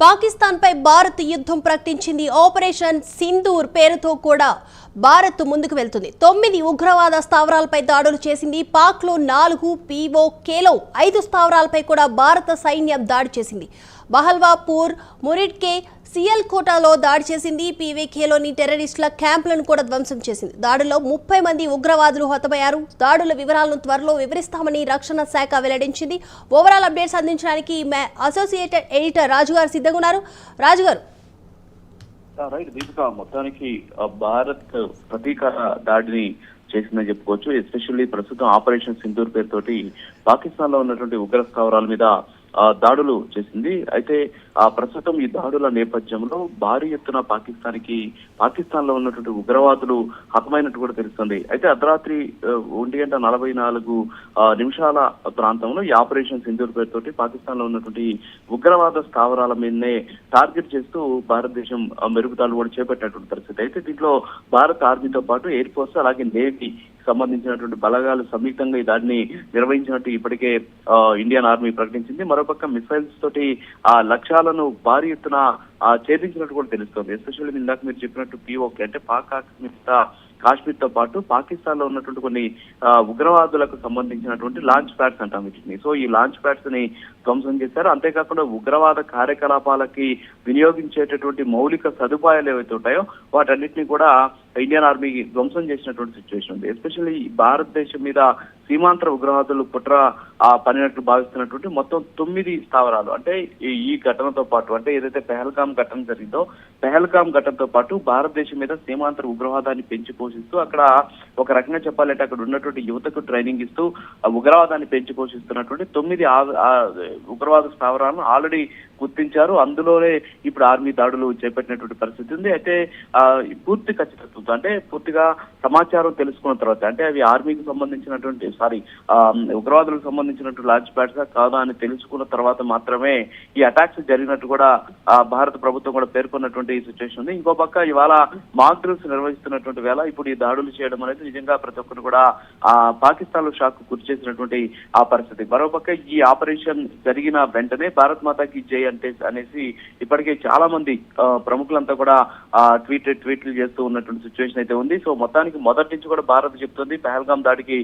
పాకిస్తాన్ పై భారత్ యుద్ధం ప్రకటించింది. ఆపరేషన్ సింధూర్ పేరుతో కూడా భారత్ ముందుకు వెళ్తుంది. 9 ఉగ్రవాద స్థావరాలపై దాడులు చేసింది. పాక్లో 4, POKలో 5 స్థావరాలపై కూడా భారత సైన్యం దాడి చేసింది. బహల్వాపూర్, మురిడ్కే, సియల్కోటలో దాడి చేసింది. PVKలోని టెర్రరిస్టుల క్యాంపులను కూడా ధ్వంసం చేసింది. దాడుల్లో 30 మంది ఉగ్రవాదులు హతమయ్యారు. దాడుల వివరాలను త్వరలో వివరిస్తామని రక్షణ శాఖ వెల్లడించింది. ఓవరాల్ అప్డేట్స్ అందించడానికి అసోసియేటెడ్ ఎడిటర్ రాజుగారు సిద్ధంగా ఉన్నారు. రాజుగారు, మొత్తానికి భారత్ ప్రతీకార దాడిని చేసిందని చెప్పుకోవచ్చు. ఎస్పెషల్లీ ప్రస్తుతం ఆపరేషన్ సింధూర్ పేరుతోటి పాకిస్తాన్ లో ఉన్నటువంటి ఉగ్ర స్థావరాల మీద దాడులు చేసింది. అయితే ప్రస్తుతం ఈ దాడుల నేపథ్యంలో భారీ ఎత్తున పాకిస్తాన్ లో ఉన్నటువంటి ఉగ్రవాదులు హతమైనట్టు కూడా తెలుస్తుంది. అయితే అర్ధరాత్రి 1:44 ప్రాంతంలో ఈ ఆపరేషన్ సింధూర్ పేరుతోటి పాకిస్తాన్ లో ఉన్నటువంటి ఉగ్రవాద స్థావరాల మీదనే టార్గెట్ చేస్తూ భారతదేశం మెరుగుదల కూడా చేపట్టినటువంటి పరిస్థితి. అయితే దీంట్లో భారత ఆర్మీతో పాటు ఎయిర్ ఫోర్స్ అలాగే నేవీ సంబంధించినటువంటి బలగాలు సంయుక్తంగా ఈ దాడిని నిర్వహించినట్టు ఇప్పటికే ఇండియన్ ఆర్మీ ప్రకటించింది. మరోపక్క మిసైల్స్ తోటి ఆ లక్ష్యాలను భారీ ఎత్తున ఛేదించినట్టు కూడా తెలుస్తోంది. ఎస్పెషల్లీ ఇందాక మీరు చెప్పినట్టు POK అంటే పాక్ కాశ్మీర్ తో పాటు పాకిస్తాన్ లో ఉన్నటువంటి కొన్ని ఉగ్రవాదులకు సంబంధించినటువంటి లాంచ్ ప్యాడ్స్ అంటాం వీటిని. సో ఈ లాంచ్ ప్యాడ్స్ ని ధ్వంసం చేశారు. అంతేకాకుండా ఉగ్రవాద కార్యకలాపాలకి వినియోగించేటటువంటి మౌలిక సదుపాయాలు ఏవైతే ఉంటాయో వాటన్నిటిని కూడా ఇండియన్ ఆర్మీ ధ్వంసం చేసినటువంటి సిచ్యువేషన్ ఉంది. ఎస్పెషల్లీ భారతదేశం మీద సీమాంతర ఉగ్రవాదులు కుట్ర పనినట్లు భావిస్తున్నటువంటి మొత్తం 9 స్థావరాలు అంటే ఈ ఘటనతో పాటు అంటే ఏదైతే పెహల్గాం ఘటన జరిగిందో పెహల్గాం ఘటనతో పాటు భారతదేశం మీద సీమాంతర ఉగ్రవాదాన్ని పెంచి పోషిస్తూ అక్కడ ఒక రకంగా చెప్పాలంటే అక్కడ ఉన్నటువంటి యువతకు ట్రైనింగ్ ఇస్తూ ఉగ్రవాదాన్ని పెంచి పోషిస్తున్నటువంటి 9 ఉగ్రవాద స్థావరాలను ఆల్రెడీ గుర్తించారు. అందులోనే ఇప్పుడు ఆర్మీ దాడులు చేపట్టినటువంటి పరిస్థితి ఉంది. అయితే పూర్తి ఖచ్చితత్వంతో అంటే పూర్తిగా సమాచారం తెలుసుకున్న తర్వాత అంటే అవి ఆర్మీకి సంబంధించినటువంటి ఉగ్రవాదులకు సంబంధించినటువంటి లాంచ్ ప్యాడ్స్ కాదా అని తెలుసుకున్న తర్వాత మాత్రమే ఈ అటాక్స్ జరిగినట్టు కూడా భారత ప్రభుత్వం కూడా పేర్కొన్నటువంటి సిచ్యువేషన్ ఉంది. ఇంకో పక్క ఇవాళ మాక్ డ్రిల్స్ నిర్వహిస్తున్నటువంటి వేళ ఇప్పుడు ఈ దాడులు చేయడం అనేది నిజంగా ప్రతి ఒక్కరు కూడా పాకిస్తాన్ లో షాక్ గురి చేసినటువంటి ఆ పరిస్థితి. మరోపక్క ఈ ఆపరేషన్ జరిగిన వెంటనే భారత్ మాతాకి జై అనేసి ఇప్పటికే చాలా మంది ప్రముఖులంతా కూడా ట్వీట్లు చేస్తూ ఉన్నటువంటి సిచ్యువేషన్ అయితే ఉంది. సో మొత్తానికి మొదటి నుంచి కూడా భారత్ చెప్తుంది పహల్గాం దాడికి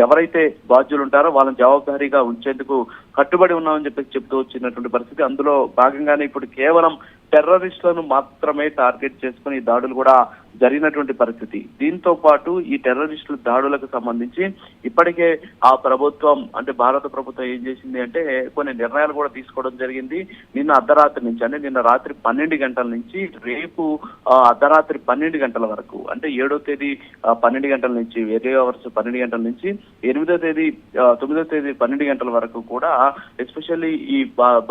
ఎవరైతే బాధ్యులు ఉంటారో వాళ్ళని జవాబుదారీగా ఉంచేందుకు కట్టుబడి ఉన్నామని చెప్పేసి చెప్తూ వచ్చినటువంటి పరిస్థితి. అందులో భాగంగానే ఇప్పుడు కేవలం టెర్రరిస్టులను మాత్రమే టార్గెట్ చేసుకుని ఈ దాడులు కూడా జరిగినటువంటి పరిస్థితి. దీంతో పాటు ఈ టెర్రరిస్టుల దాడులకు సంబంధించి ఇప్పటికే ఆ ప్రభుత్వం అంటే భారత ప్రభుత్వం ఏం చేసింది అంటే కొన్ని నిర్ణయాలు కూడా తీసుకోవడం జరిగింది. నిన్న అర్ధరాత్రి నుంచి అంటే నిన్న రాత్రి 12 గంటల నుంచి రేపు అర్ధరాత్రి 12 గంటల వరకు అంటే 7వ తేదీ 12 గంటల నుంచి 8 అవర్స్ 12 గంటల నుంచి 9వ తేదీ 12 గంటల వరకు కూడా ఎస్పెషల్లీ ఈ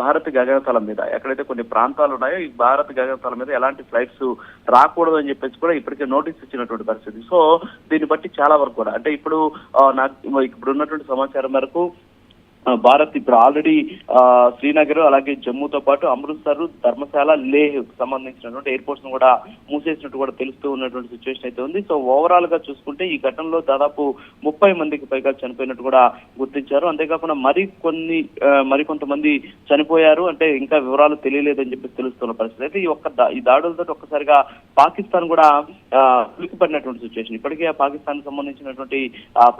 భారత గగనతలం మీద ఎక్కడైతే కొన్ని ప్రాంతాలు ఉన్నాయో ఈ భారత గగనతలం మీద ఎలాంటి ఫ్లైట్స్ రాకూడదు అని చెప్పేసి కూడా ఇప్పటికే నోటీస్ ఇచ్చినటువంటి పరిస్థితి. సో దీన్ని బట్టి చాలా వరకు కూడా అంటే ఇప్పుడు ఇప్పుడు ఉన్నటువంటి సమాచారం మేరకు భారత్ ఇప్పుడు ఆల్రెడీ శ్రీనగర్ అలాగే జమ్మూతో పాటు అమృత్సర్, ధర్మశాల, లేహ్ సంబంధించినటువంటి ఎయిర్పోర్ట్స్ ను కూడా మూసేసినట్టు కూడా తెలుస్తూ ఉన్నటువంటి సిచ్యువేషన్ అయితే ఉంది. సో ఓవరాల్ గా చూసుకుంటే ఈ ఘటనలో దాదాపు 30 మందికి పైగా చనిపోయినట్టు కూడా గుర్తించారు. అంతేకాకుండా మరికొంతమంది చనిపోయారు అంటే ఇంకా వివరాలు తెలియలేదని చెప్పి తెలుస్తున్న పరిస్థితి. అయితే ఈ దాడులతో ఒక్కసారిగా పాకిస్తాన్ కూడా ఉలికిపడినటువంటి సిచ్యువేషన్. ఇప్పటికే ఆ పాకిస్తాన్ సంబంధించినటువంటి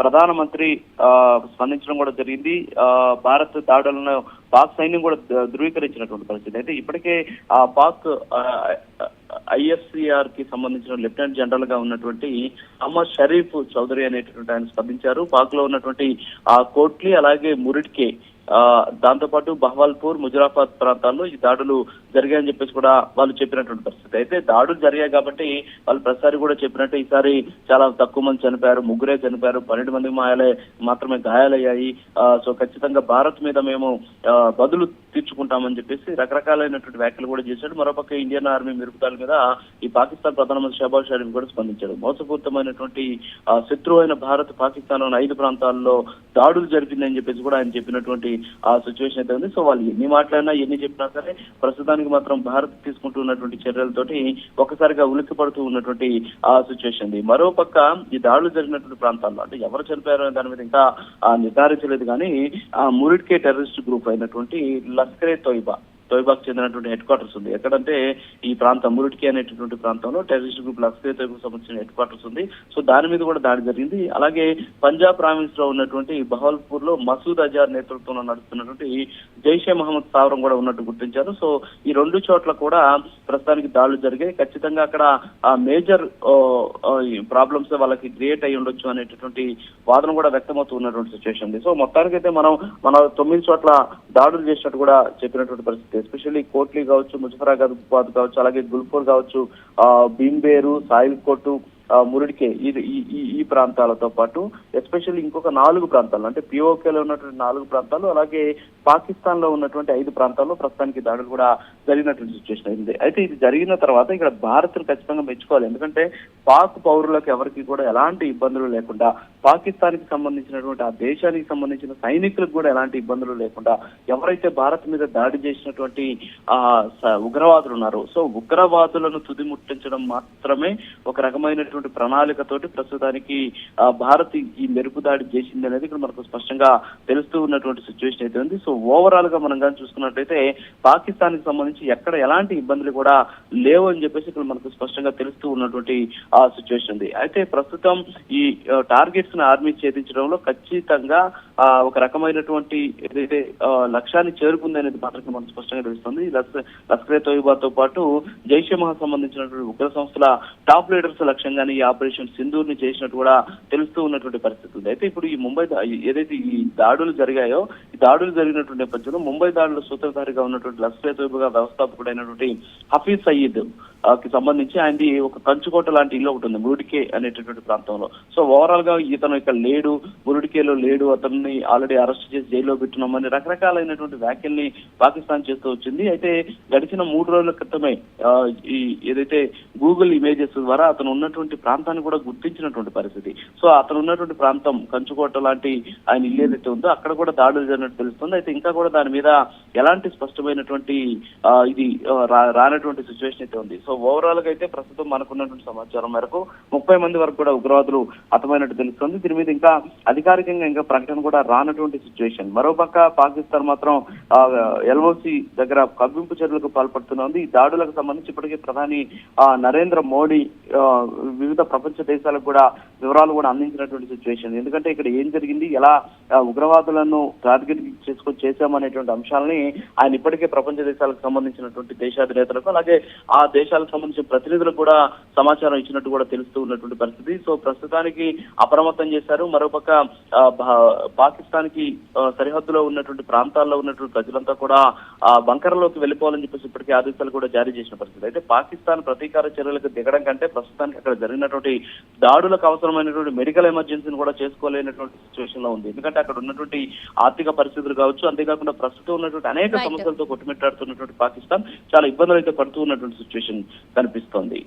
ప్రధానమంత్రి స్పందించడం కూడా జరిగింది. భారత్ దాడులను పాక్ సైన్యం కూడా ధృవీకరించినటువంటి పరిస్థితి. అయితే ఇప్పటికే ఆ పాక్ IFCR కి సంబంధించిన లెఫ్టినెంట్ జనరల్ గా ఉన్నటువంటి అహ్మద్ షరీఫ్ చౌదరి అనేటటువంటి ఆయన స్పందించారు. పాక్ లో ఉన్నటువంటి కోట్లీ అలాగే మురిడ్కే దాంతో పాటు బహవాల్పూర్, ముజరాబాద్ ప్రాంతాల్లో ఈ దాడులు జరిగాయని చెప్పేసి కూడా వాళ్ళు చెప్పినటువంటి పరిస్థితి. అయితే దాడులు జరిగాయి కాబట్టి వాళ్ళు ప్రతిసారి కూడా చెప్పినట్టు ఈసారి చాలా తక్కువ మంది చనిపోయారు, 3 చనిపోయారు, 12 మంది మాత్రమే గాయాలయ్యాయి. సో ఖచ్చితంగా భారత్ మీద మేము బదులు తీర్చుకుంటామని చెప్పేసి రకరకాలైనటువంటి వ్యాఖ్యలు కూడా చేశాడు. మరోపక్క ఇండియన్ ఆర్మీ మెరుగుదల మీద ఈ పాకిస్తాన్ ప్రధానమంత్రి షహబాజ్ షరీఫ్ కూడా స్పందించాడు. మోసపూరితమైనటువంటి శత్రువు అయిన భారత్ పాకిస్తాన్ లోని 5 ప్రాంతాల్లో దాడులు జరిపిందని చెప్పేసి కూడా ఆయన చెప్పినటువంటి ఆ సిచ్యువేషన్ అయితే ఉంది. సో వాళ్ళు ఎన్ని మాట్లాడినా ఎన్ని చెప్పినా సరే ప్రస్తుతానికి మాత్రం భారత్ తీసుకుంటున్నటువంటి చర్యలతోటి ఒక్కసారిగా ఉలిక్కి పడుతూ ఉన్నటువంటి ఆ సిచ్యువేషన్ ఉంది. మరోపక్క ఈ దాడులు జరిగినటువంటి ప్రాంతాల్లో అంటే ఎవరు చనిపోయారో దాని మీద ఇంకా నిర్ధారించలేదు కానీ ఆ మురిడ్కే టెర్రరిస్ట్ గ్రూప్ అయినటువంటి లష్కరే తోయిబా తోయిబాకు చెందినటువంటి హెడ్ క్వార్టర్స్ ఉంది. ఎక్కడంటే ఈ ప్రాంతం మురుటికి అనేటటువంటి ప్రాంతంలో టెర్రరిస్ట్ గ్రూప్ లష్కర్ తోయిబాకు సంబంధించిన హెడ్ క్వార్టర్స్ ఉంది. సో దాని మీద కూడా దాడి జరిగింది. అలాగే పంజాబ్ ప్రావిన్స్ లో ఉన్నటువంటి బహల్పూర్ లో మసూద్ అజార్ నేతృత్వంలో నడుస్తున్నటువంటి జైషే మహమ్మద్ స్థావరం కూడా ఉన్నట్టు గుర్తించారు. సో ఈ రెండు చోట్ల కూడా ప్రస్తుతానికి దాడులు జరిగాయి. ఖచ్చితంగా అక్కడ మేజర్ ప్రాబ్లమ్స్ వాళ్ళకి క్రియేట్ అయ్యి ఉండొచ్చు అనేటటువంటి వాదన కూడా వ్యక్తమవుతూ ఉన్నటువంటి సిచ్యువేషన్ ఉంది. సో మొత్తానికైతే మన 9 చోట్ల దాడులు చేసినట్టు కూడా చెప్పినటువంటి పరిస్థితి. ఎస్పెషల్లీ కోట్లీ కావచ్చు, ముజఫరాబాద్ కావచ్చు, అలాగే గుల్పూర్ కావచ్చు, భీంబేరు, సాయిల్ కోటు, మురుడికే ఈ ప్రాంతాలతో పాటు ఎస్పెషల్లీ ఇంకొక 4 ప్రాంతాలు అంటే పిఓకేలో ఉన్నటువంటి 4 ప్రాంతాలు, అలాగే పాకిస్తాన్ లో ఉన్నటువంటి 5 ప్రాంతాల్లో ప్రస్తుతానికి దాడులు కూడా జరిగినటువంటి సిచ్యువేషన్ అయింది. అయితే ఇది జరిగిన తర్వాత ఇక్కడ భారత్ను ఖచ్చితంగా మెచ్చుకోవాలి. ఎందుకంటే పాక్ పౌరులకు ఎవరికి కూడా ఎలాంటి ఇబ్బందులు లేకుండా, పాకిస్తాన్ కి సంబంధించినటువంటి ఆ దేశానికి సంబంధించిన సైనికులకు కూడా ఎలాంటి ఇబ్బందులు లేకుండా ఎవరైతే భారత్ మీద దాడి చేసినటువంటి ఉగ్రవాదులు ఉన్నారో, సో ఉగ్రవాదులను తుది ముట్టించడం మాత్రమే ఒక రకమైనటువంటి ప్రణాళికతోటి ప్రస్తుతానికి భారత్ ఈ మెరుపు దాడి చేసింది అనేది ఇక్కడ మనకు స్పష్టంగా తెలుస్తూ ఉన్నటువంటి సిచ్యువేషన్ అయితే ఉంది. సో ఓవరాల్ గా మనం కానీ చూసుకున్నట్లయితే పాకిస్తాన్ కి సంబంధించి ఎక్కడ ఎలాంటి ఇబ్బందులు కూడా లేవు అని చెప్పేసి ఇక్కడ మనకు స్పష్టంగా తెలుస్తూ ఉన్నటువంటి సిచ్యువేషన్ ఉంది. అయితే ప్రస్తుతం ఈ టార్గెట్స్ ని ఆర్మీ ఛేదించడంలో ఖచ్చితంగా ఒక రకమైనటువంటి ఏదైతే లక్ష్యాన్ని చేరుకుంది అనేది మాత్రం మనకు స్పష్టంగా తెలుస్తుంది. లష్కర్ తోయిబా తో పాటు జైషే మహమ్మద్ సంబంధించినటువంటి ఉగ్ర సంస్థల టాప్ లీడర్స్ లక్ష్యంగానే ఈ ఆపరేషన్ సింధూర్ ని చేసినట్టు కూడా తెలుస్తూ ఉన్నటువంటి పరిస్థితి ఉంది. అయితే ఇప్పుడు ఈ ముంబై ఏదైతే ఈ దాడులు జరిగాయో, ఈ దాడులు జరిగినటువంటి నేపథ్యంలో ముంబై దాడులు సూత్రధారిగా ఉన్నటువంటి లష్కర్ తోయిబా వ్యవస్థాపకుడైనటువంటి హఫీజ్ సయీద్ కి సంబంధించి ఆయనది ఒక కంచుకోట లాంటి ఇల్లు ఒకటి ఉంది మురుడికే అనేటటువంటి ప్రాంతంలో. సో ఓవరాల్ గా ఇతను ఇక్కడ లేడు, మురుడికేలో లేడు, అతన్ని ఆల్రెడీ అరెస్ట్ చేసి జైల్లో పెట్టినామని రకరకాలైనటువంటి వ్యాఖ్యల్ని పాకిస్తాన్ చేస్తూ వచ్చింది. అయితే గడిచిన 3 రోజుల క్రితమే ఈ ఏదైతే గూగుల్ ఇమేజెస్ ద్వారా అతను ఉన్నటువంటి ప్రాంతాన్ని కూడా గుర్తించినటువంటి పరిస్థితి. సో అతను ఉన్నటువంటి ప్రాంతం కంచుకోట లాంటి ఆయన ఇల్లు ఏదైతే ఉందో అక్కడ కూడా దాడులు జరిగినట్టు తెలుస్తుంది. అయితే ఇంకా కూడా దాని మీద ఎలాంటి స్పష్టమైనటువంటి ఇది రానటువంటి సిచ్యువేషన్ అయితే ఉంది. సో ఓవరాల్ గా అయితే ప్రస్తుతం మనకున్నటువంటి సమాచారం మేరకు 30 మంది వరకు కూడా ఉగ్రవాదులు హతమైనట్టు తెలుస్తుంది. దీని మీద ఇంకా అధికారికంగా ఇంకా ప్రకటన కూడా రానటువంటి సిచ్యువేషన్. మరోపక్క పాకిస్తాన్ మాత్రం ఎల్ఓసి దగ్గర కవ్వింపు చర్యలకు పాల్పడుతున్నది. ఈ దాడులకు సంబంధించి ఇప్పటికే ప్రధాని నరేంద్ర మోడీ వివిధ ప్రపంచ దేశాలకు కూడా వివరాలు కూడా అందించినటువంటి సిచ్యువేషన్. ఎందుకంటే ఇక్కడ ఏం జరిగింది, ఎలా ఉగ్రవాదులను టార్గెట్ చేసుకొని చేశామనేటువంటి అంశాలని ఆయన ఇప్పటికే ప్రపంచ దేశాలకు సంబంధించినటువంటి దేశాధినేతలకు అలాగే ఆ దేశాలకు సంబంధించిన ప్రతినిధులకు కూడా సమాచారం ఇచ్చినట్టు కూడా తెలుస్తూ ఉన్నటువంటి పరిస్థితి. సో ప్రస్తుతానికి అప్రమత్తం చేశారు. మరోపక్క పాకిస్తాన్ కి సరిహద్దులో ఉన్నటువంటి ప్రాంతాల్లో ఉన్నటువంటి ప్రజలంతా కూడా బంకర్లోకి వెళ్ళిపోవాలని చెప్పేసి ఇప్పటికే ఆదేశాలు కూడా జారీ చేసిన పరిస్థితి. అయితే పాకిస్తాన్ ప్రతీకార చర్యలకు దిగడం కంటే ప్రస్తుతానికి అక్కడ జరిగినటువంటి దాడులకు అవసరమైనటువంటి మెడికల్ ఎమర్జెన్సీని కూడా చేసుకోలేనటువంటి సిచ్యువేషన్ లో ఉంది. ఎందుకంటే అక్కడ ఉన్నటువంటి ఆర్థిక పరిస్థితులు కావచ్చు, అంతేకాకుండా ప్రస్తుతం ఉన్నటువంటి అనేక సమస్యలతో కొట్టుమిట్టాడుతున్నటువంటి పాకిస్తాన్ చాలా ఇబ్బందులు అయితే పడుతూ ఉన్నటువంటి సిచ్యువేషన్ కనిపిస్తోంది.